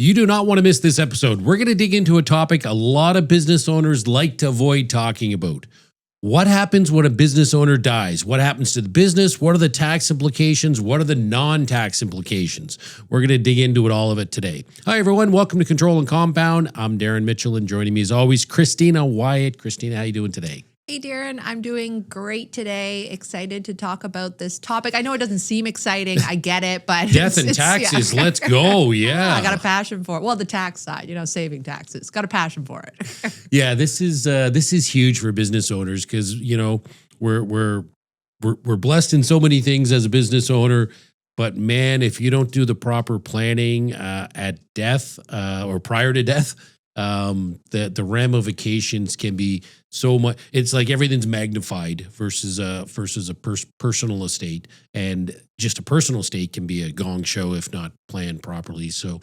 You do not want to miss this episode. We're going to dig into a topic a lot of business owners like to avoid talking about. What happens when a business owner dies? What happens to the business? What are the tax implications? What are the non-tax implications? We're going to dig into all of it today. Hi, everyone. Welcome to Control and Compound. I'm Darren Mitchell, and joining me as always, Christina Wyatt. Christina, how you doing today? Hey, Darren, I'm doing great today. Excited to talk about this topic. I know it doesn't seem exciting. I get it, but death and taxes. Yeah. Let's go. Yeah. I got a passion for it. Well, the tax side, saving taxes. Got a passion for it. Yeah, this is huge for business owners because, we're blessed in so many things as a business owner. But man, if you don't do the proper planning at death or prior to death, the ramifications can be so much. It's like everything's magnified versus a personal estate, and just a personal estate can be a gong show if not planned properly. So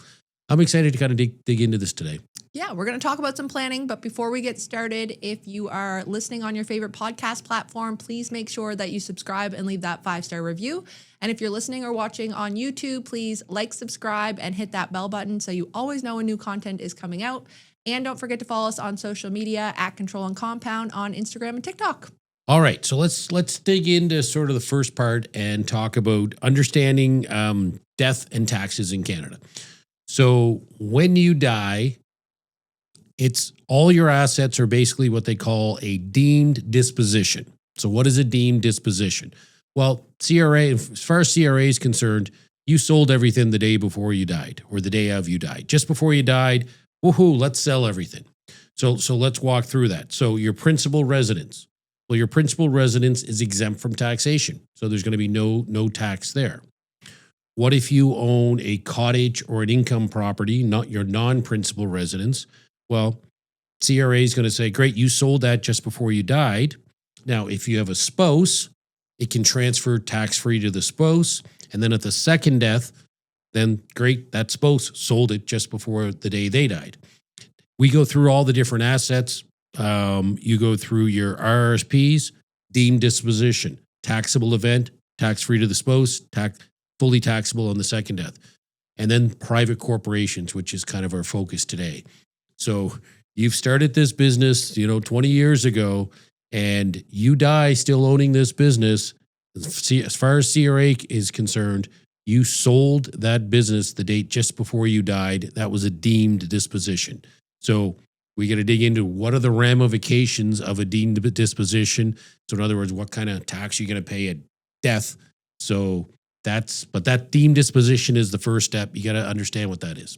I'm excited to kind of dig into this today. Yeah, we're going to talk about some planning, but before we get started, if you are listening on your favorite podcast platform, please make sure that you subscribe and leave that 5-star review. And if you're listening or watching on YouTube, please like, subscribe, and hit that bell button so you always know when new content is coming out. And don't forget to follow us on social media at Control and Compound on Instagram and TikTok. All right, so let's dig into sort of the first part and talk about understanding death and taxes in Canada. So when you die, it's all your assets are basically what they call a deemed disposition. So what is a deemed disposition? Well, CRA, as far as CRA is concerned, you sold everything the day before you died or the day of you died. Just before you died, woohoo, let's sell everything. So let's walk through that. So your principal residence. Well, your principal residence is exempt from taxation. So there's going to be no tax there. What if you own a cottage or an income property, not your non-principal residence? Well, CRA is going to say, great, you sold that just before you died. Now, if you have a spouse, it can transfer tax-free to the spouse. And then at the second death, then great, that spouse sold it just before the day they died. We go through all the different assets. You go through your RRSPs, deemed disposition, taxable event, tax-free to the spouse, fully taxable on the second death. And then private corporations, which is kind of our focus today. So you've started this business, 20 years ago, and you die still owning this business. As far as CRA is concerned, you sold that business the date just before you died. That was a deemed disposition. So we got to dig into what are the ramifications of a deemed disposition. So in other words, what kind of tax you're going to pay at death. So but that deemed disposition is the first step. You got to understand what that is.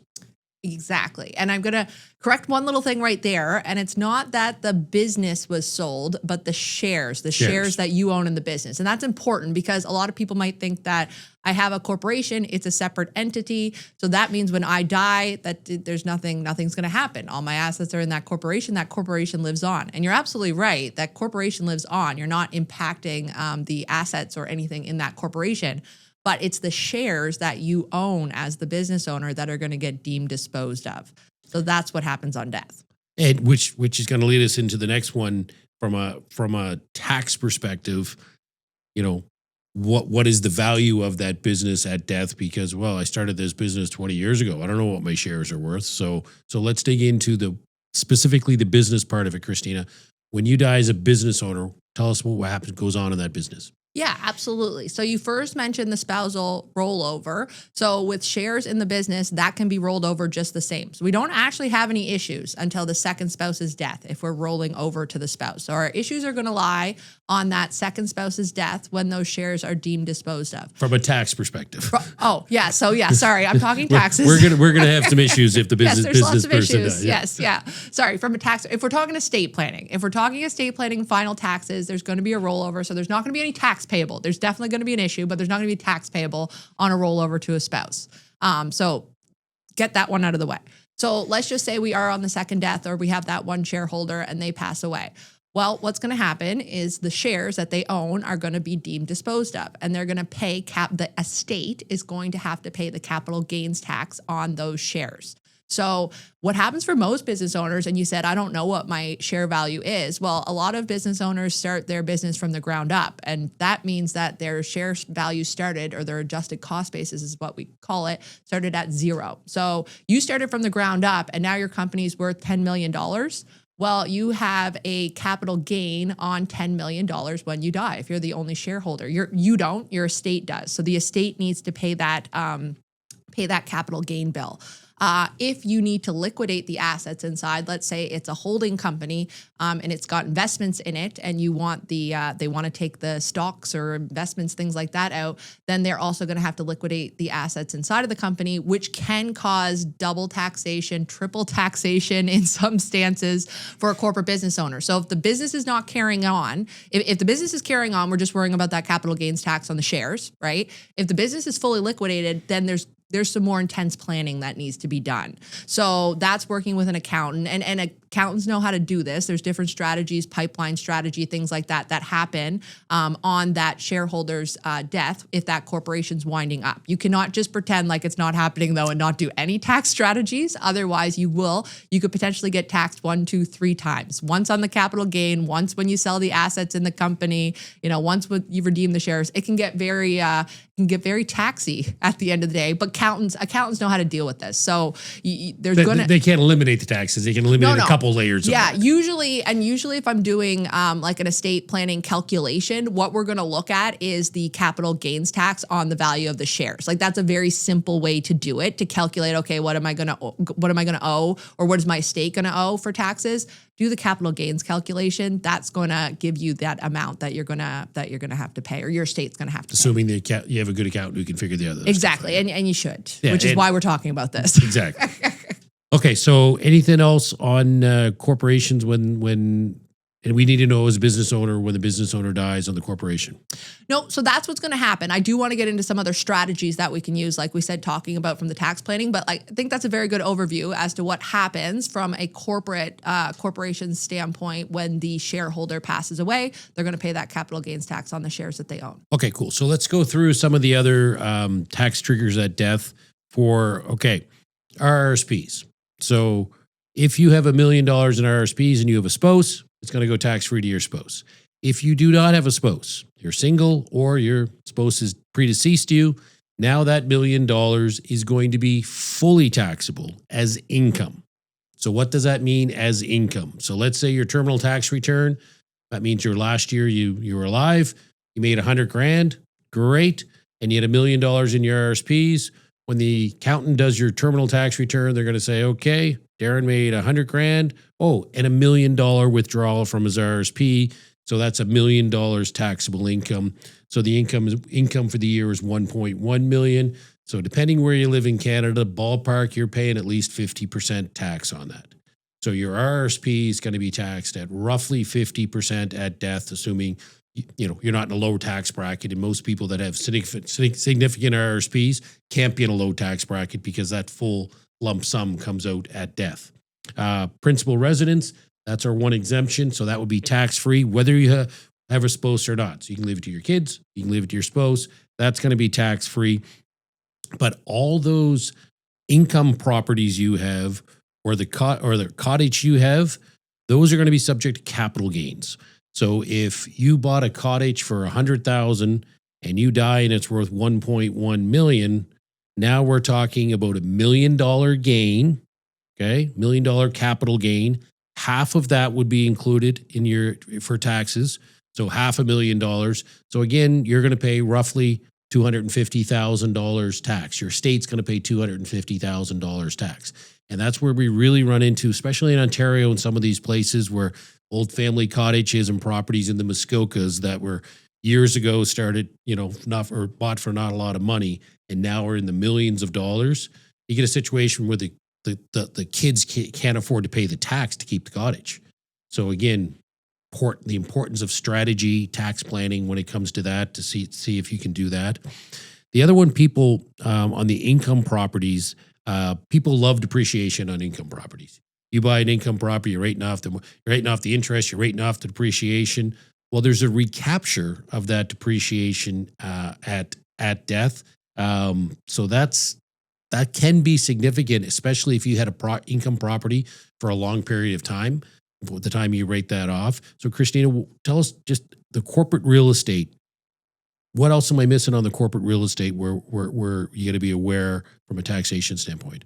Exactly. And I'm going to correct one little thing right there. And it's not that the business was sold, but the shares that you own in the business. And that's important because a lot of people might think that I have a corporation, it's a separate entity. So that means when I die, that there's nothing's going to happen. All my assets are in that corporation lives on. And you're absolutely right. That corporation lives on. You're not impacting the assets or anything in that corporation. But it's the shares that you own as the business owner that are going to get deemed disposed of. So that's what happens on death. And which is going to lead us into the next one from a tax perspective. What is the value of that business at death? Because, well, I started this business 20 years ago. I don't know what my shares are worth. So let's dig into specifically the business part of it, Christina. When you die as a business owner, tell us what happens, goes on in that business. Yeah, absolutely. So you first mentioned the spousal rollover. So with shares in the business, that can be rolled over just the same. So we don't actually have any issues until the second spouse's death if we're rolling over to the spouse. So our issues are going to lie on that second spouse's death when those shares are deemed disposed of. From a tax perspective. Oh, yeah. So yeah, sorry, I'm talking taxes. We're gonna have some issues if the business person dies. Yes, yeah. Sorry, from a tax. If we're talking estate planning, final taxes, there's going to be a rollover. So there's not going to be any tax payable. There's definitely going to be an issue, but there's not going to be tax payable on a rollover to a spouse. So get that one out of the way. So let's just say we are on the second death or we have that one shareholder and they pass away. Well, what's going to happen is the shares that they own are going to be deemed disposed of, and they're going to pay the estate is going to have to pay the capital gains tax on those shares. So what happens for most business owners, and you said, I don't know what my share value is. Well, a lot of business owners start their business from the ground up. And that means that their share value started, or their adjusted cost basis is what we call it, started at zero. So you started from the ground up and now your company's worth $10 million. Well, you have a capital gain on $10 million when you die. If you're the only shareholder, you don't, your estate does. So the estate needs to pay that capital gain bill. If you need to liquidate the assets inside, let's say it's a holding company and it's got investments in it, and you want they want to take the stocks or investments, things like that out, then they're also going to have to liquidate the assets inside of the company, which can cause double taxation, triple taxation in some stances for a corporate business owner. So if the business is not carrying on, if the business is carrying on, we're just worrying about that capital gains tax on the shares, right? If the business is fully liquidated, then there's some more intense planning that needs to be done. So that's working with an accountant, and accountants know how to do this. There's different strategies, pipeline strategy, things like that happen on that shareholder's death if that corporation's winding up. You cannot just pretend like it's not happening though and not do any tax strategies. Otherwise you could potentially get taxed 1, 2, 3 times. Once on the capital gain, once when you sell the assets in the company, once when you redeem the shares. It can get very taxy at the end of the day, but accountants know how to deal with this. So they can't eliminate the taxes. They can eliminate a couple layers. Yeah, usually if I'm doing like an estate planning calculation, what we're going to look at is the capital gains tax on the value of the shares. Like that's a very simple way to do it, to calculate, okay, what am I going to owe, or what is my estate going to owe for taxes? Do the capital gains calculation. That's going to give you that amount that you're going to have to pay, or your estate's going to have to assuming pay. You have a good accountant who can figure the other exactly, stuff out. And you should, which is why we're talking about this. Exactly. Okay, so anything else on corporations when and we need to know as a business owner when the business owner dies on the corporation? No, so that's what's going to happen. I do want to get into some other strategies that we can use, like we said, talking about from the tax planning, but I think that's a very good overview as to what happens from a corporation standpoint when the shareholder passes away. They're going to pay that capital gains tax on the shares that they own. Okay, cool. So let's go through some of the other tax triggers at death for, RRSPs. So if you have $1 million in RRSPs and you have a spouse, it's going to go tax-free to your spouse. If you do not have a spouse, you're single or your spouse is predeceased you, now that $1 million is going to be fully taxable as income. So what does that mean as income? So let's say your terminal tax return, that means your last year you were alive, you made $100,000, great, and you had $1 million in your RRSPs. When the accountant does your terminal tax return, they're going to say, okay, Darren made $100,000. Oh, and $1 million withdrawal from his RRSP. So that's $1 million taxable income. So the income for the year is $1.1 million. So depending where you live in Canada, ballpark, you're paying at least 50% tax on that. So your RRSP is going to be taxed at roughly 50% at death, assuming you're not in a low tax bracket. And most people that have significant RRSPs can't be in a low tax bracket because that full lump sum comes out at death. Principal residence, that's our one exemption. So that would be tax-free, whether you have a spouse or not. So you can leave it to your kids, you can leave it to your spouse. That's going to be tax-free. But all those income properties you have, or the cottage you have, those are going to be subject to capital gains. So if you bought a cottage for $100,000 and you die and it's worth $1.1 million, now we're talking about $1 million gain, okay? $1 million capital gain. Half of that would be included in for taxes. So $500,000. So again, you're going to pay roughly $250,000 tax. Your state's going to pay $250,000 tax. And that's where we really run into, especially in Ontario and some of these places where old family cottages and properties in the Muskokas that were years ago started, bought for not a lot of money, and now are in the millions of dollars. You get a situation where the kids can't afford to pay the tax to keep the cottage. So again, the importance of strategy, tax planning when it comes to that, to see if you can do that. The other one, people on the income properties, people love depreciation on income properties. You buy an income property, you're writing off the interest, you're writing off the depreciation. Well, there's a recapture of that depreciation at death. So that's that can be significant, especially if you had a income property for a long period of time, with the time you rate that off. So Christina, tell us just the corporate real estate. What else am I missing on the corporate real estate where you got to be aware from a taxation standpoint?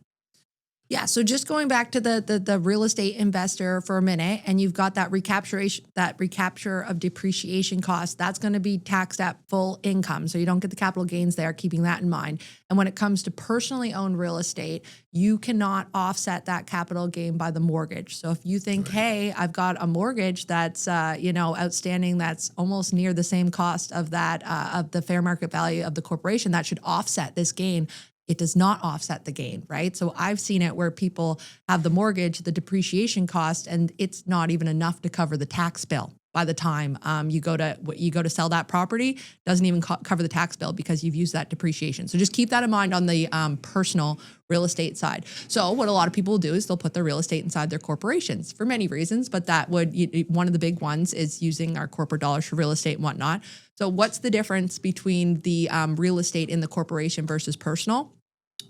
Yeah. So just going back to the real estate investor for a minute, and you've got that recapture of depreciation costs, that's going to be taxed at full income. So you don't get the capital gains there, keeping that in mind. And when it comes to personally owned real estate, you cannot offset that capital gain by the mortgage. So if you think, hey, I've got a mortgage that's outstanding, that's almost near the same cost of that of the fair market value of the corporation, that should offset this gain. It does not offset the gain, right? So I've seen it where people have the mortgage, the depreciation cost, and it's not even enough to cover the tax bill. By the time you go to sell that property, doesn't even cover the tax bill because you've used that depreciation. So just keep that in mind on the personal real estate side. So what a lot of people will do is they'll put their real estate inside their corporations for many reasons, but one of the big ones is using our corporate dollars for real estate and whatnot. So what's the difference between the real estate in the corporation versus personal?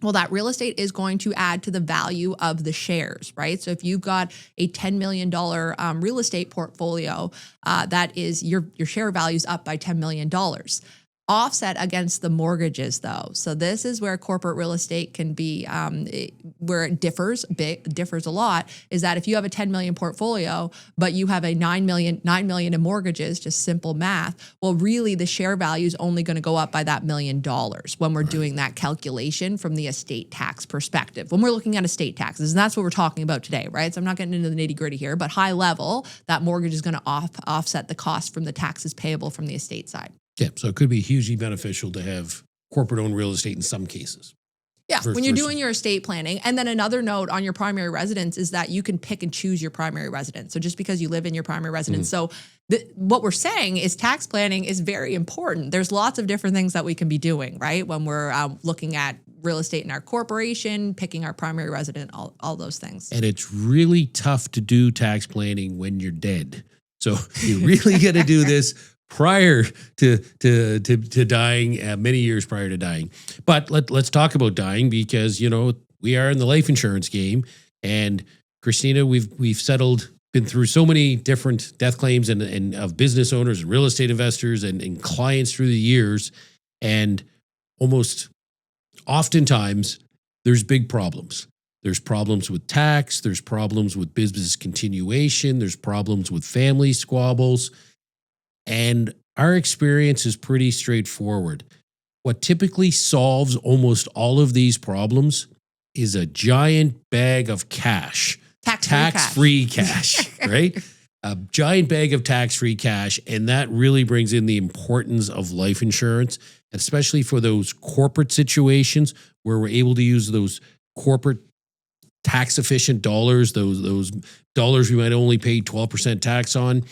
Well, that real estate is going to add to the value of the shares, right? So if you've got a $10 million real estate portfolio, that is your share value is up by $10 million. Offset against the mortgages, though. So this is where corporate real estate can be, where it differs a lot, is that if you have a 10 million portfolio, but you have a 9 million in mortgages, just simple math, well, really the share value is only going to go up by that $1 million when we're doing that calculation from the estate tax perspective. When we're looking at estate taxes, and that's what we're talking about today, right? So I'm not getting into the nitty gritty here, but high level, that mortgage is going to offset the cost from the taxes payable from the estate side. Yeah, so it could be hugely beneficial to have corporate-owned real estate in some cases. Yeah, when you're doing your estate planning. And then another note on your primary residence is that you can pick and choose your primary residence. So just because you live in your primary residence. So what we're saying is tax planning is very important. There's lots of different things that we can be doing, right? When we're looking at real estate in our corporation, picking our primary resident, all those things. And it's really tough to do tax planning when you're dead. So you really got to do this prior to dying, many years prior to dying. But let's talk about dying, because we are in the life insurance game. And Christina, we've been through so many different death claims and of business owners and real estate investors and clients through the years, and almost oftentimes there's big problems. There's problems with tax. There's problems with business continuation. There's problems with family squabbles. And our experience is pretty straightforward. What typically solves almost all of these problems is a giant bag of cash. Tax-free cash, right? A giant bag of tax-free cash. And that really brings in the importance of life insurance, especially for those corporate situations where we're able to use those corporate tax-efficient dollars, those dollars we might only pay 12% tax on,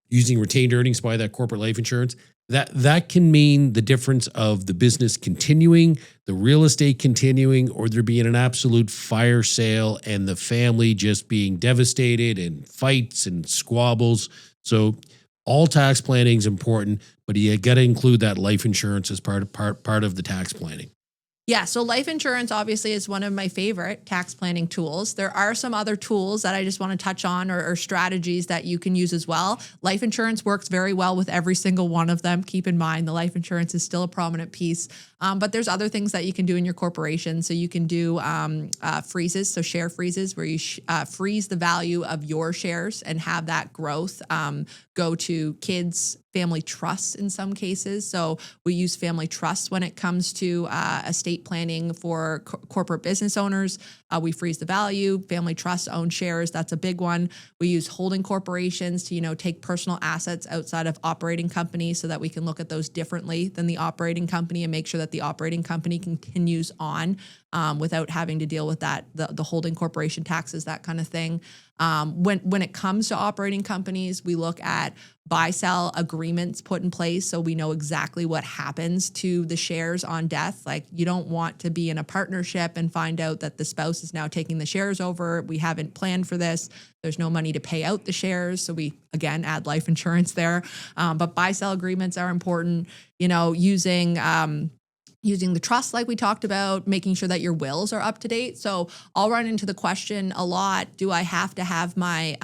using retained earnings by that corporate life insurance. That can mean the difference of the business continuing, the real estate continuing, or there being an absolute fire sale and the family just being devastated and fights and squabbles. So all tax planning is important, but you got to include that life insurance as part of the tax planning. Yeah, so life insurance obviously is one of my favorite tax planning tools. There are some other tools that I just want to touch on or strategies that you can use as well. Life insurance works very well with every single one of them. Keep in mind, the life insurance is still a prominent piece. But there's other things that you can do in your corporation. So you can do freezes, so share freezes, where you freeze the value of your shares and have that growth go to kids, family trusts in some cases. So we use family trusts when it comes to estate planning for corporate business owners. We freeze the value. Family trusts own shares. That's a big one. We use holding corporations to, take personal assets outside of operating companies so that we can look at those differently than the operating company and make sure that the operating company continues on without having to deal with that, the holding corporation taxes, that kind of thing. When it comes to operating companies, we look at buy-sell agreements put in place so we know exactly what happens to the shares on death. Like, you don't want to be in a partnership and find out that the spouse is now taking the shares over. We haven't planned for this. There's no money to pay out the shares. So we, again, add life insurance there. But buy-sell agreements are important, using using the trust like we talked about, making sure that your wills are up to date. So I'll run into the question a lot, do I have to have my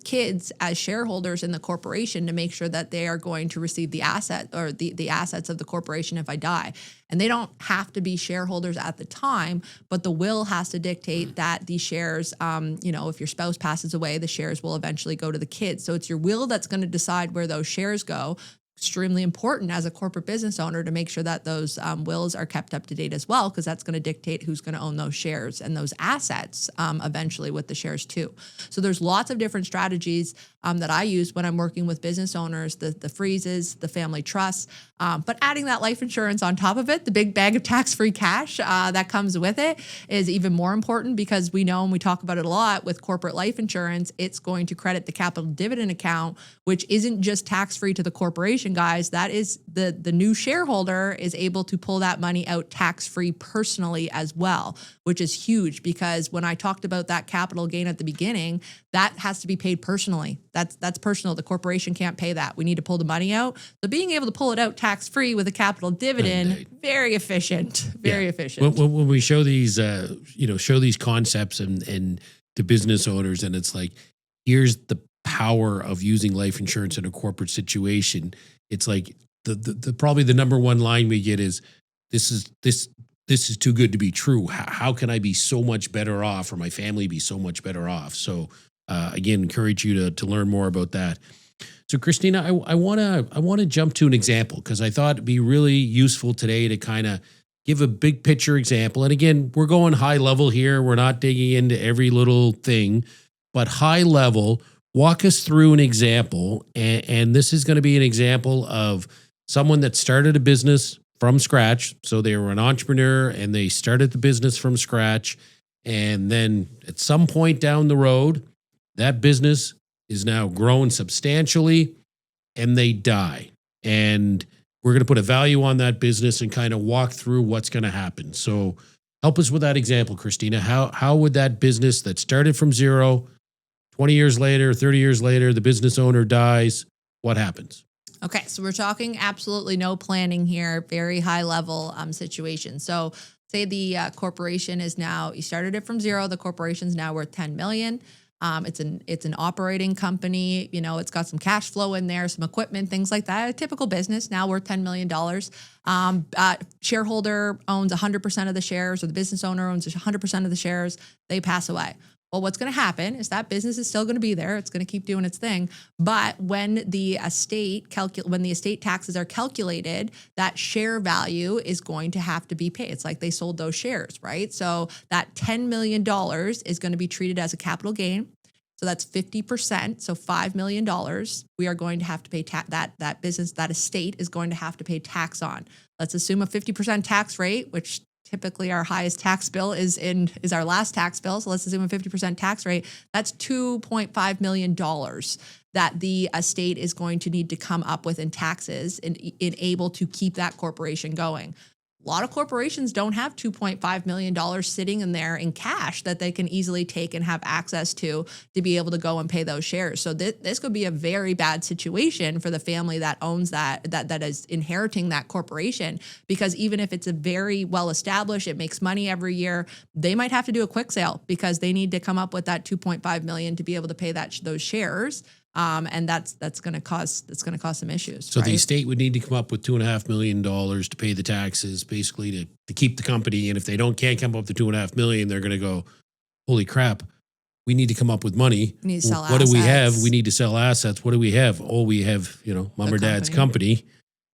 kids as shareholders in the corporation to make sure that they are going to receive the asset or the assets of the corporation if I die? And they don't have to be shareholders at the time, but the will has to dictate that the shares, if your spouse passes away, the shares will eventually go to the kids. So it's your will that's going to decide where those shares go. Extremely important as a corporate business owner to make sure that those wills are kept up to date as well, because that's going to dictate who's going to own those shares and those assets eventually with the shares too. So there's lots of different strategies that I use when I'm working with business owners, the freezes, the family trusts, but adding that life insurance on top of it, the big bag of tax-free cash that comes with it is even more important, because we know, and we talk about it a lot with corporate life insurance, it's going to credit the capital dividend account, which isn't just tax-free to the corporation, guys. That is the new shareholder is able to pull that money out tax-free personally as well, which is huge, because when I talked about that capital gain at the beginning, that has to be paid personally. That's personal. The corporation can't pay that. We need to pull the money out. So being able to pull it out tax-free with a capital dividend, very efficient, very efficient. When we show these, show these concepts and to business owners, and it's like, here's the power of using life insurance in a corporate situation. It's like the probably the number one line we get is, this is too good to be true. How can I be so much better off, or my family be so much better off? So again, encourage you to learn more about that. So Christina, I want to jump to an example, because I thought it'd be really useful today to kind of give a big picture example. And again, we're going high level here. We're not digging into every little thing, but high level. Walk us through an example, and this is going to be an example of someone that started a business from scratch. So they were an entrepreneur and they started the business from scratch. And then at some point down the road, that business is now grown substantially and they die. And we're going to put a value on that business and kind of walk through what's going to happen. So help us with that example, Christina. How would that business that started from zero, 20 years later, 30 years later, the business owner dies, what happens? Okay, so we're talking absolutely no planning here, very high level situation. So say the corporation is now, you started it from zero, the corporation's now worth 10 million. It's an operating company, it's got some cash flow in there, some equipment, things like that. A typical business now worth $10 million. Shareholder owns 100% of the shares, or the business owner owns 100% of the shares. They pass away. Well, what's going to happen is that business is still going to be there. It's going to keep doing its thing. But when the estate taxes are calculated, that share value is going to have to be paid. It's like they sold those shares, right? So that $10 million is going to be treated as a capital gain. So that's 50%. So $5 million we are going to have to pay that business, that estate is going to have to pay tax on. Let's assume a 50% tax rate, which typically our highest tax bill is our last tax bill. So let's assume a 50% tax rate. That's $2.5 million that the estate is going to need to come up with in taxes and able to keep that corporation going. A lot of corporations don't have $2.5 million sitting in there in cash that they can easily take and have access to be able to go and pay those shares. So this could be a very bad situation for the family that owns that is inheriting that corporation, because even if it's a very well established, it makes money every year, they might have to do a quick sale because they need to come up with that $2.5 million to be able to pay those shares. And that's going to cause some issues. So right? the estate would need to come up with $2.5 million to pay the taxes, basically to keep the company. And if they can't come up with the $2.5 million, they're going to go, holy crap, we need to come up with money. We need to sell what assets. do we have? We need to sell assets. What do we have? Oh, we have, mom or dad's company.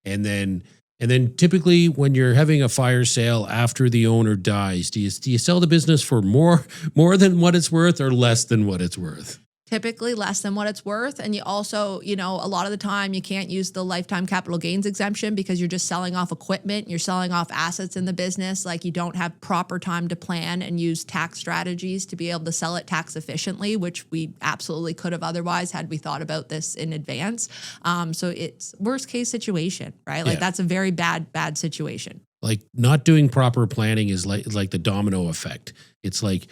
And then typically when you're having a fire sale after the owner dies, do you sell the business for more than what it's worth or less than what it's worth? Typically less than what it's worth. And you also, a lot of the time you can't use the lifetime capital gains exemption because you're just selling off equipment. You're selling off assets in the business. Like you don't have proper time to plan and use tax strategies to be able to sell it tax efficiently, which we absolutely could have otherwise had we thought about this in advance. So it's worst case situation, right? Like that's a very bad situation. Like not doing proper planning is like the domino effect. It's like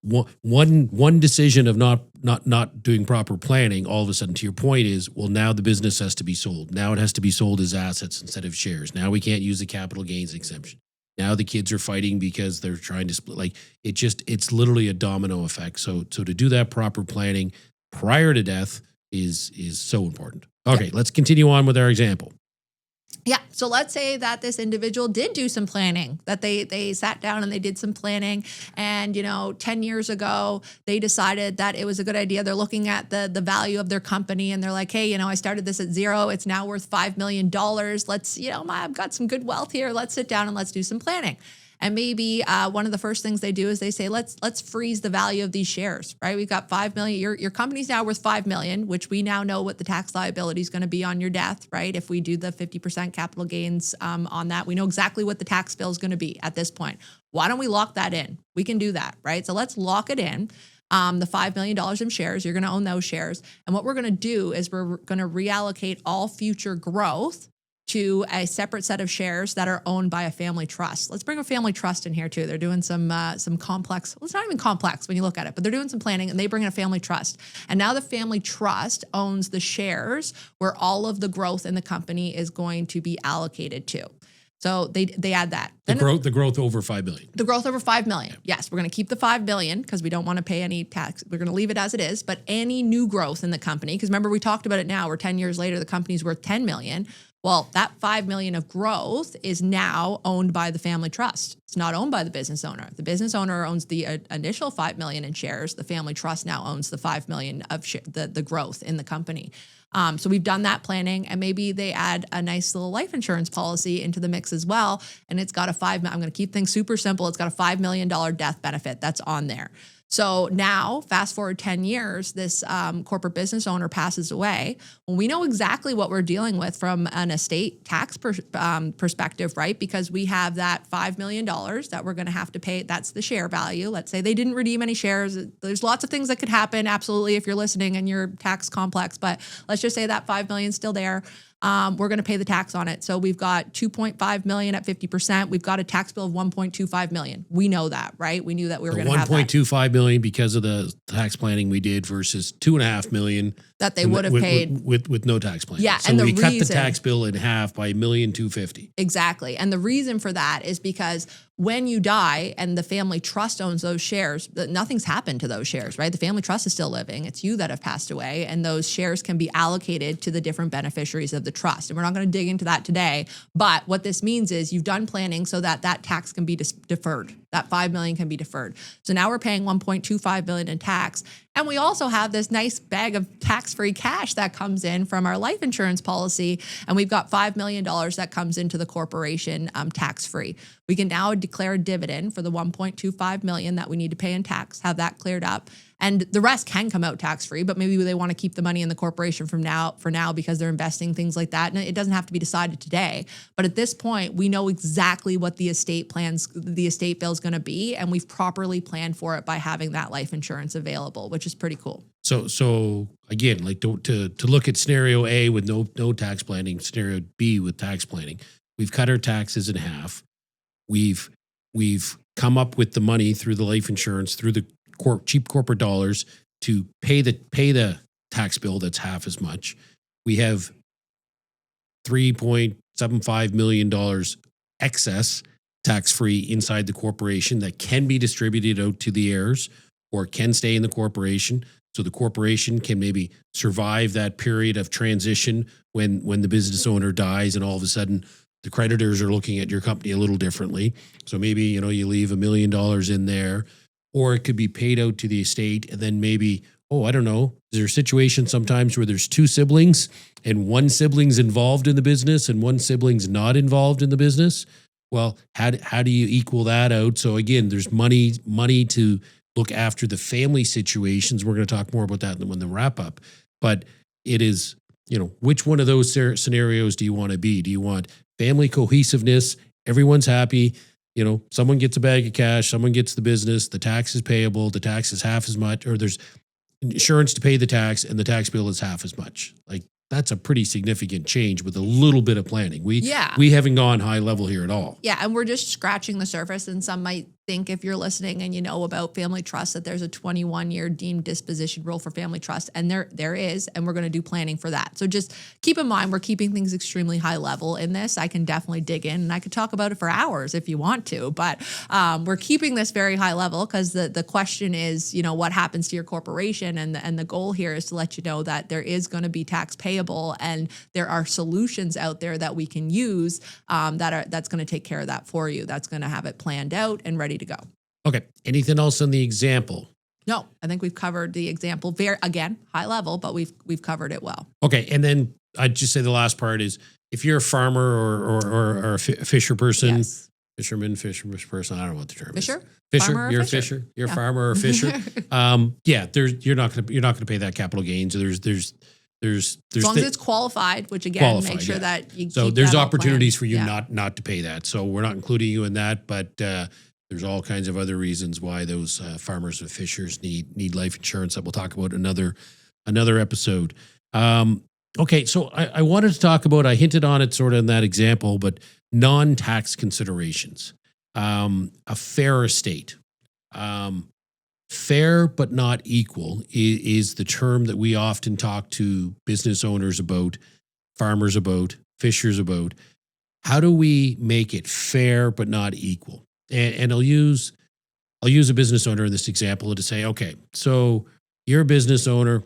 one decision of not doing proper planning, all of a sudden, to your point, is, well, now the business has to be sold. Now it has to be sold as assets instead of shares. Now we can't use the capital gains exemption. Now the kids are fighting because they're trying to split. Like, it's literally a domino effect. So to do that proper planning prior to death is so important. Okay, let's continue on with our example. Yeah. So let's say that this individual did do some planning, that they sat down and they did some planning. And, 10 years ago, they decided that it was a good idea. They're looking at the value of their company and they're like, hey, I started this at zero. It's now worth $5 million. Let's, I've got some good wealth here. Let's sit down and let's do some planning. And maybe one of the first things they do is they say, let's freeze the value of these shares, right? We've got $5 million. Your company's now worth $5 million, which we now know what the tax liability is going to be on your death, right? If we do the 50% capital gains on that, we know exactly what the tax bill is going to be at this point. Why don't we lock that in? We can do that, right? So let's lock it in. The $5 million in shares, you're going to own those shares. And what we're going to do is we're going to reallocate all future growth to a separate set of shares that are owned by a family trust. Let's bring a family trust in here too. They're doing some complex, well, it's not even complex when you look at it, but they're doing some planning and they bring in a family trust. And now the family trust owns the shares where all of the growth in the company is going to be allocated to. So they add that. The growth over $5 million. The growth over $5 million. Yes, we're going to keep the $5 million because we don't want to pay any tax. We're going to leave it as it is. But any new growth in the company, because remember we talked about it now, we're 10 years later, the company's worth $10 million. Well, that $5 million of growth is now owned by the family trust. It's not owned by the business owner. The business owner owns the initial $5 million in shares. The family trust now owns the $5 million of the growth in the company. So we've done that planning, and maybe they add a nice little life insurance policy into the mix as well. And it's got I'm going to keep things super simple. It's got a $5 million death benefit that's on there. So now, fast forward 10 years, this corporate business owner passes away. Well, we know exactly what we're dealing with from an estate tax perspective, right? Because we have that $5 million that we're going to have to pay. That's the share value. Let's say they didn't redeem any shares. There's lots of things that could happen, absolutely, if you're listening and you're tax complex. But let's just say that $5 million is still there. We're going to pay the tax on it. So we've got $2.5 million at 50%. We've got a tax bill of $1.25 million. We know that, right? We knew that we were going to have that. $1.25 million because of the tax planning we did versus $2.5 million that they would have paid with no tax planning. Yeah, so and we cut the tax bill in half by $1,250,000. Exactly, and the reason for that is because when you die and the family trust owns those shares, nothing's happened to those shares, right? The family trust is still living. It's you that have passed away, and those shares can be allocated to the different beneficiaries of the trust. And we're not going to dig into that today, but what this means is you've done planning so that that tax can be deferred. That $5 million can be deferred. So now we're paying $1.25 billion in tax. And we also have this nice bag of tax-free cash that comes in from our life insurance policy. And we've got $5 million that comes into the corporation tax-free. We can now declare a dividend for the $1.25 million that we need to pay in tax, have that cleared up. And the rest can come out tax-free, but maybe they want to keep the money in the corporation for now because they're investing, things like that. And it doesn't have to be decided today. But at this point, we know exactly what the estate bill is going to be, and we've properly planned for it by having that life insurance available, which is pretty cool. So again, like to look at scenario A with no tax planning, scenario B with tax planning, we've cut our taxes in half. We've come up with the money through the life insurance, through the cheap corporate dollars to pay the tax bill that's half as much. We have $3.75 million excess tax-free inside the corporation that can be distributed out to the heirs or can stay in the corporation. So the corporation can maybe survive that period of transition when the business owner dies and all of a sudden the creditors are looking at your company a little differently. So maybe, you leave $1 million in there, or it could be paid out to the estate. And then maybe, I don't know, is there a situation sometimes where there's two siblings and one sibling's involved in the business and one sibling's not involved in the business? Well, how do you equal that out? So again, there's money to look after the family situations. We're going to talk more about that when the wrap up. But it is, which one of those scenarios do you want to be? Do you want family cohesiveness? Everyone's happy. Someone gets a bag of cash, someone gets the business, the tax is payable, the tax is half as much, or there's insurance to pay the tax and the tax bill is half as much. Like, that's a pretty significant change with a little bit of planning. We haven't gone high level here at all. Yeah, and we're just scratching the surface, and some might think if you're listening and you know about family trust that there's a 21-year deemed disposition rule for family trust, and there is, and we're going to do planning for that. So just keep in mind, we're keeping things extremely high level in this. I can definitely dig in, and I could talk about it for hours if you want to, but we're keeping this very high level because the question is, what happens to your corporation, and the goal here is to let you know that there is going to be tax payable, and there are solutions out there that we can use that's going to take care of that for you. That's going to have it planned out and ready to go. Okay. Anything else on the example? No, I think we've covered the example again, high level, but we've covered it well. Okay. And then I'd just say the last part is if you're a farmer or a fisher person, Yes. fisherman person, I don't know what the term Fisher? is. Farmer or You're a fisher? fisher. You're Yeah. a farmer or a fisher. You're not gonna pay that capital gain. So there's As long as it's qualified, which again, Qualified, make sure yeah. that you So keep there's that all opportunities planned. for you Yeah. not to pay that. So we're not including you in that, but there's all kinds of other reasons why those farmers and fishers need life insurance that we'll talk about another episode. Okay, so I wanted to talk about, I hinted on it sort of in that example, but non-tax considerations. A fair estate. Fair but not equal is the term that we often talk to business owners about, farmers about, fishers about. How do we make it fair but not equal? And I'll use a business owner in this example to say, okay, so you're a business owner,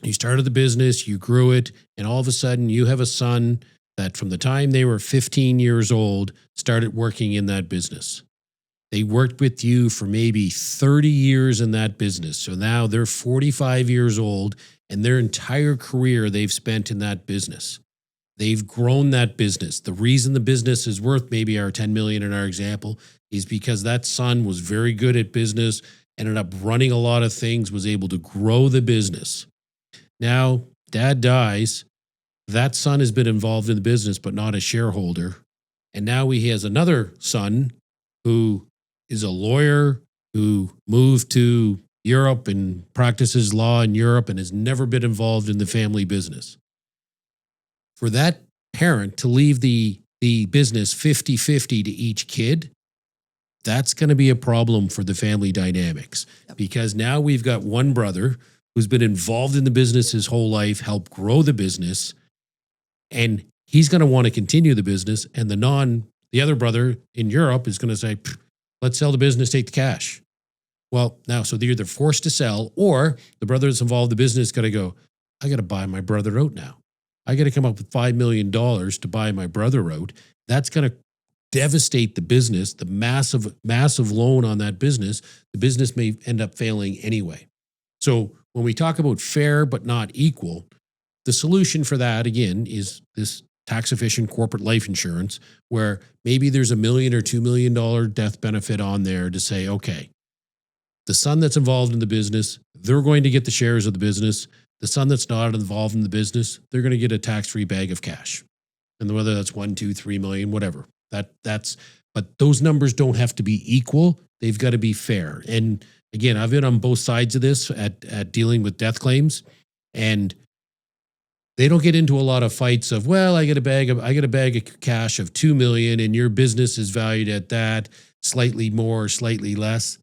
you started the business, you grew it, and all of a sudden you have a son that from the time they were 15 years old started working in that business. They worked with you for maybe 30 years in that business. So now they're 45 years old and their entire career they've spent in that business. They've grown that business. The reason the business is worth maybe our 10 million in our example is because that son was very good at business, ended up running a lot of things, was able to grow the business. Now, dad dies. That son has been involved in the business, but not a shareholder. And now he has another son who is a lawyer who moved to Europe and practices law in Europe and has never been involved in the family business. For that parent to leave the business 50-50 to each kid, that's going to be a problem for the family dynamics. Yep. Because Because now we've got one brother who's been involved in the business his whole life, helped grow the business, and he's going to want to continue the business. And the other brother in Europe is going to say, let's sell the business, take the cash. Well, now, so they're either forced to sell, or the brother that's involved in the business got to go, I got to buy my brother out now. I got to come up with $5 million to buy my brother out. That's going to devastate the business, the massive loan on that business. The business may end up failing anyway. So when we talk about fair but not equal, the solution for that, again, is this tax efficient corporate life insurance, where maybe there's $1 million or $2 million death benefit on there to say, okay, the son that's involved in the business, they're going to get the shares of the business. The son that's not involved in the business, they're going to get a tax-free bag of cash. And whether that's 1, 2, 3 million, whatever. But those numbers don't have to be equal. They've got to be fair. And again, I've been on both sides of this at dealing with death claims, and they don't get into a lot of fights of, well, I get a bag of cash of 2 million and your business is valued at that, slightly more, slightly less.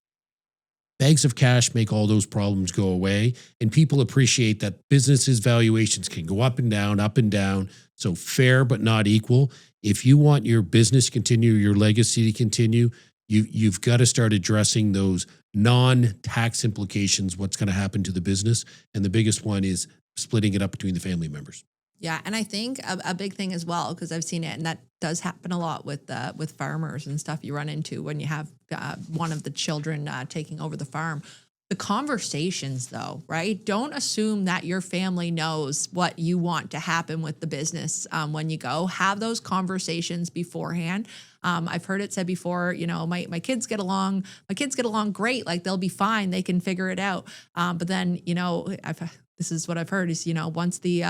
Bags of cash make all those problems go away, and people appreciate that businesses' valuations can go up and down, up and down. So fair but not equal. If you want your business to continue, your legacy to continue, you've got to start addressing those non-tax implications, what's going to happen to the business. And the biggest one is splitting it up between the family members. Yeah, and I think a big thing as well, because I've seen it, and that does happen a lot with farmers and stuff you run into when you have one of the children taking over the farm. The conversations, though, right? Don't assume that your family knows what you want to happen with the business when you go. Have those conversations beforehand. I've heard it said before, my kids get along. My kids get along great. Like they'll be fine. They can figure it out. But then, this is what I've heard is, once the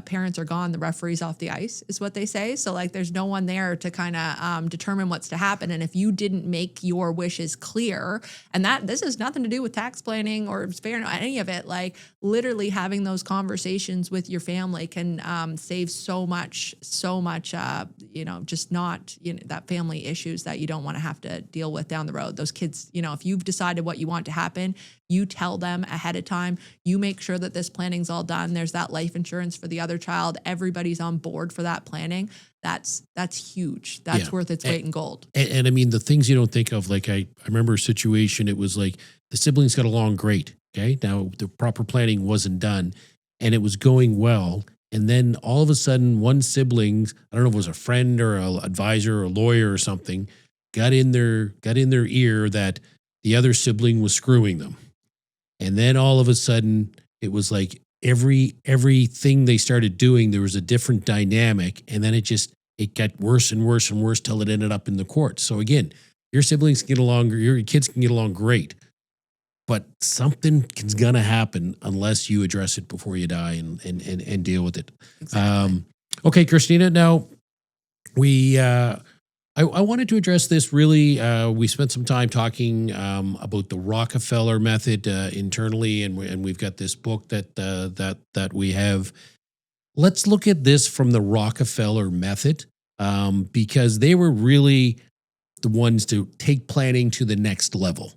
parents are gone, the referee's off the ice is what they say. So like, there's no one there to kind of determine what's to happen. And if you didn't make your wishes clear, and this has nothing to do with tax planning or fair, any of it, like literally having those conversations with your family can save so much, just not, that family issues that you don't want to have to deal with down the road. Those kids, if you've decided what you want to happen, you tell them ahead of time, you make sure that this planning's all done. There's that life insurance for the other child. Everybody's on board for that planning. That's huge. That's worth its weight in gold. And I mean, the things you don't think of, like I remember a situation, it was like the siblings got along great. Okay. Now the proper planning wasn't done and it was going well. And then all of a sudden one sibling, I don't know if it was a friend or an advisor or a lawyer or something, got in their ear that the other sibling was screwing them. And then all of a sudden, it was like everything they started doing, there was a different dynamic. And then it got worse and worse and worse till it ended up in the courts. So again, your siblings can get along, your kids can get along great, but something's going to happen unless you address it before you die and deal with it. Exactly. Okay, Christina, now I wanted to address this really. We spent some time talking about the Rockefeller Method internally, and we've got this book that we have. Let's look at this from the Rockefeller Method because they were really the ones to take planning to the next level.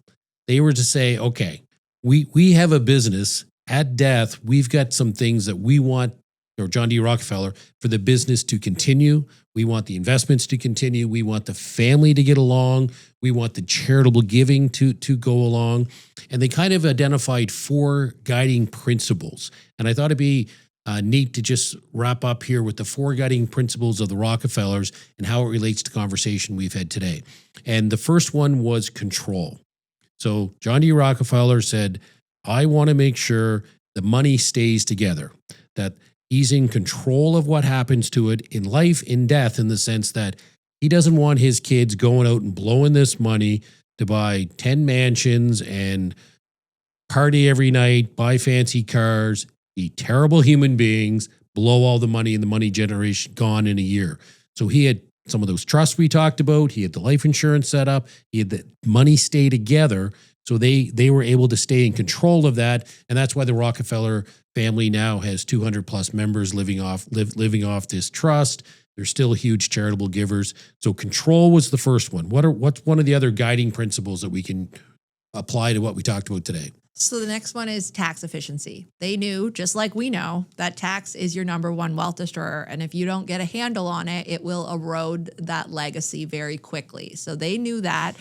They were to say, okay, we have a business at death. We've got some things that we want, or John D. Rockefeller, for the business to continue. We want the investments to continue. We want the family to get along. We want the charitable giving to go along. And they kind of identified 4 guiding principles. And I thought it'd be neat to just wrap up here with the 4 guiding principles of the Rockefellers and how it relates to the conversation we've had today. And the first one was control. So John D. Rockefeller said, I want to make sure the money stays together, that he's in control of what happens to it in life, in death, in the sense that he doesn't want his kids going out and blowing this money to buy 10 mansions and party every night, buy fancy cars, be terrible human beings, blow all the money and the money generation gone in a year. So he had some of those trusts we talked about. He had the life insurance set up. He had the money stay together. So they were able to stay in control of that. And that's why the Rockefeller family now has 200 plus members living off this trust. They're still huge charitable givers. So control was the first one. What's one of the other guiding principles that we can apply to what we talked about today? So the next one is tax efficiency. They knew, just like we know, that tax is your number one wealth destroyer. And if you don't get a handle on it, it will erode that legacy very quickly. So they knew that,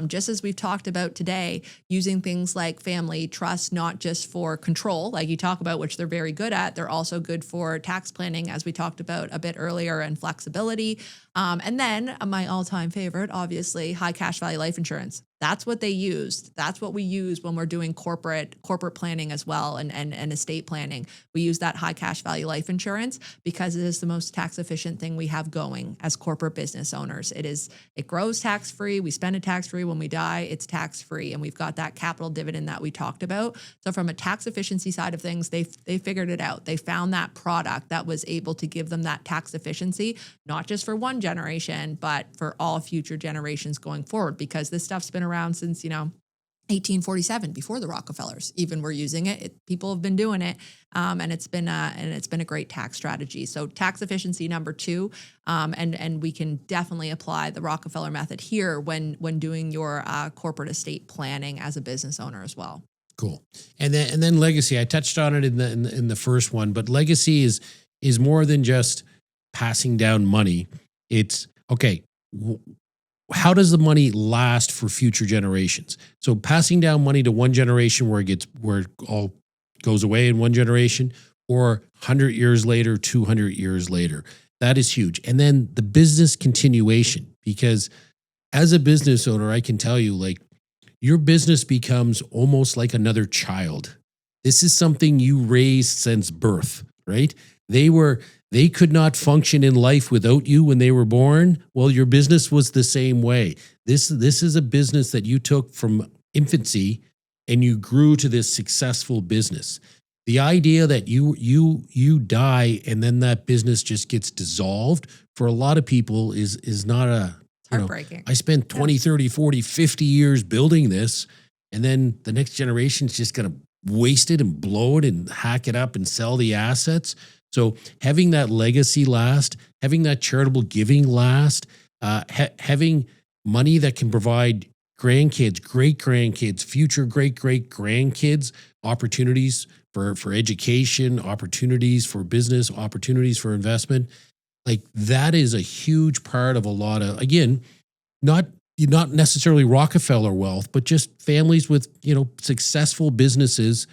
just as we've talked about today, using things like family trust, not just for control, like you talk about, which they're very good at. They're also good for tax planning, as we talked about a bit earlier, and flexibility. And then my all-time favorite, obviously, high cash value life insurance. That's what they used. That's what we use when we're doing corporate planning as well, and estate planning. We use that high cash value life insurance because it is the most tax efficient thing we have going as corporate business owners. It grows tax free. We spend it tax free. When we die, it's tax free, and we've got that capital dividend that we talked about. So from a tax efficiency side of things, they figured it out. They found that product that was able to give them that tax efficiency, not just for one generation, but for all future generations going forward, because this stuff's been around since, 1847, before the Rockefellers even were using it. People have been doing it, and it's been a great tax strategy. So tax efficiency number 2, and we can definitely apply the Rockefeller method here when doing your corporate estate planning as a business owner as well. Cool. And then legacy. I touched on it in the first one, but legacy is more than just passing down money. It's okay. How does the money last for future generations? So passing down money to one generation where it all goes away in one generation, or 100 years later, 200 years later, that is huge. And then the business continuation, because as a business owner, I can tell you, like, your business becomes almost like another child. This is something you raised since birth, right? They could not function in life without you when they were born. Well, your business was the same way. This is a business that you took from infancy and you grew to this successful business. the idea that you die and then that business just gets dissolved for a lot of people is not a, Heartbreaking. I spent 20, 30, 40, 50 years building this, and then the next generation's just going to waste it and blow it and hack it up and sell the assets. So having that legacy last, having that charitable giving last, having money that can provide grandkids, great grandkids, future great grandkids opportunities for education, opportunities for business, opportunities for investment. Like that is a huge part of a lot of, again, not necessarily Rockefeller wealth, but just families with, successful businesses,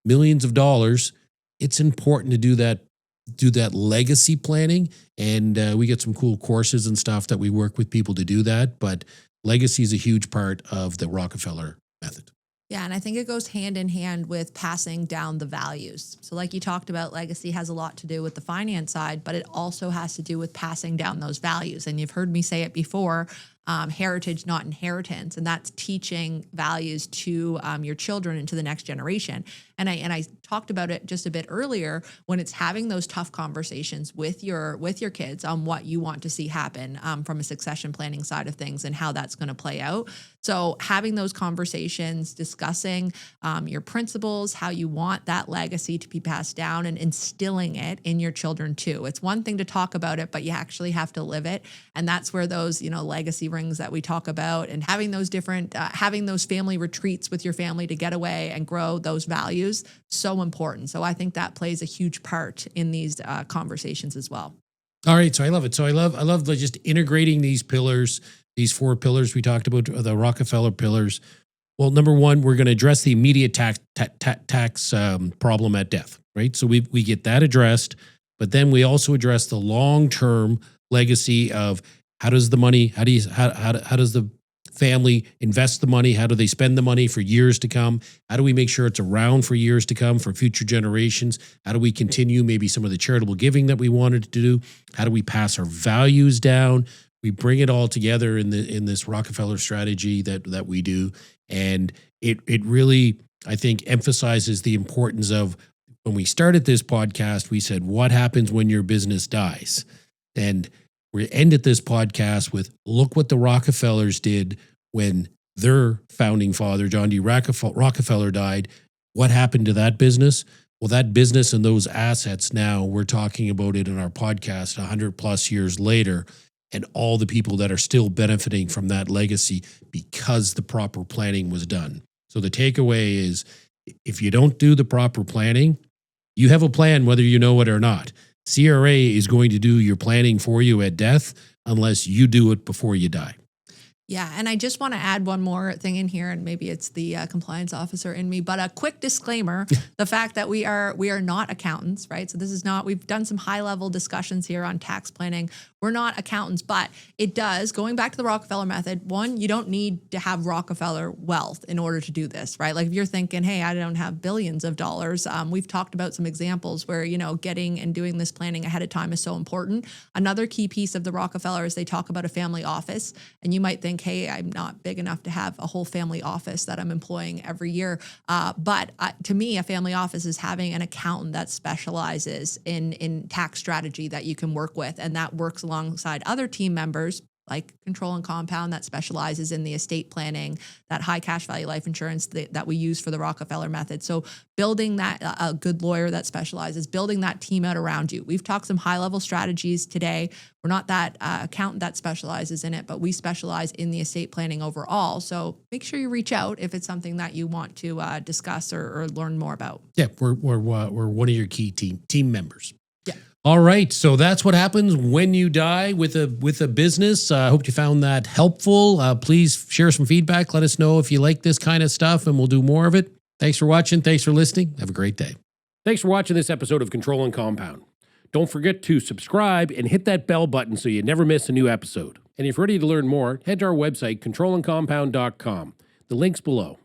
millions of dollars. It's important to do that legacy planning. And we get some cool courses and stuff that we work with people to do that. But legacy is a huge part of the Rockefeller method. Yeah, and I think it goes hand in hand with passing down the values. So like you talked about, legacy has a lot to do with the finance side, but it also has to do with passing down those values. And you've heard me say it before, heritage, not inheritance. And that's teaching values to your children and to the next generation. And I talked about it just a bit earlier when it's having those tough conversations with your kids on what you want to see happen from a succession planning side of things and how that's going to play out. So having those conversations, discussing your principles, how you want that legacy to be passed down, and instilling it in your children too. It's one thing to talk about it, but you actually have to live it. And that's where those, legacy rings that we talk about, and having those different, having those family retreats with your family to get away and grow those values, so important. So I think that plays a huge part in these conversations as well. All right. So I love it. So I love just integrating these pillars, these 4 pillars we talked about, the Rockefeller pillars. Well, number one, we're going to address the immediate tax problem at death, right? So we get that addressed, but then we also address the long-term legacy of how does the family invest the money? How do they spend the money for years to come? How do we make sure it's around for years to come for future generations? How do we continue maybe some of the charitable giving that we wanted to do? How do we pass our values down? We bring it all together in this Rockefeller strategy that we do. And it really, I think, emphasizes the importance of, when we started this podcast, we said, what happens when your business dies? And we ended this podcast with, look what the Rockefellers did when their founding father, John D. Rockefeller, died. What happened to that business? Well, that business and those assets now, we're talking about it in our podcast 100 plus years later, and all the people that are still benefiting from that legacy because the proper planning was done. So the takeaway is, if you don't do the proper planning, you have a plan whether you know it or not. CRA is going to do your planning for you at death unless you do it before you die. Yeah, and I just want to add one more thing in here, and maybe it's the compliance officer in me, but a quick disclaimer, the fact that we are not accountants, right? So this is not, we've done some high-level discussions here on tax planning. We're not accountants, but it does, going back to the Rockefeller method, one, you don't need to have Rockefeller wealth in order to do this, right? Like if you're thinking, hey, I don't have billions of dollars, we've talked about some examples where, getting and doing this planning ahead of time is so important. Another key piece of the Rockefeller is they talk about a family office, and you might think, hey, I'm not big enough to have a whole family office that I'm employing every year. But to me, a family office is having an accountant that specializes in tax strategy that you can work with, and that works alongside other team members like Control and Compound that specializes in the estate planning, that high cash value life insurance that we use for the Rockefeller method. So building that, a good lawyer that specializes, building that team out around you. We've talked some high level strategies today. We're not that accountant that specializes in it, but we specialize in the estate planning overall. So make sure you reach out if it's something that you want to discuss or learn more about. Yeah, we're one of your key team members. Yeah. All right, so that's what happens when you die with a business. I hope you found that helpful. Please share some feedback. Let us know if you like this kind of stuff, and we'll do more of it. Thanks for watching. Thanks for listening. Have a great day. Thanks for watching this episode of Control and Compound. Don't forget to subscribe and hit that bell button so you never miss a new episode. And if you're ready to learn more, head to our website, controlandcompound.com. The link's below.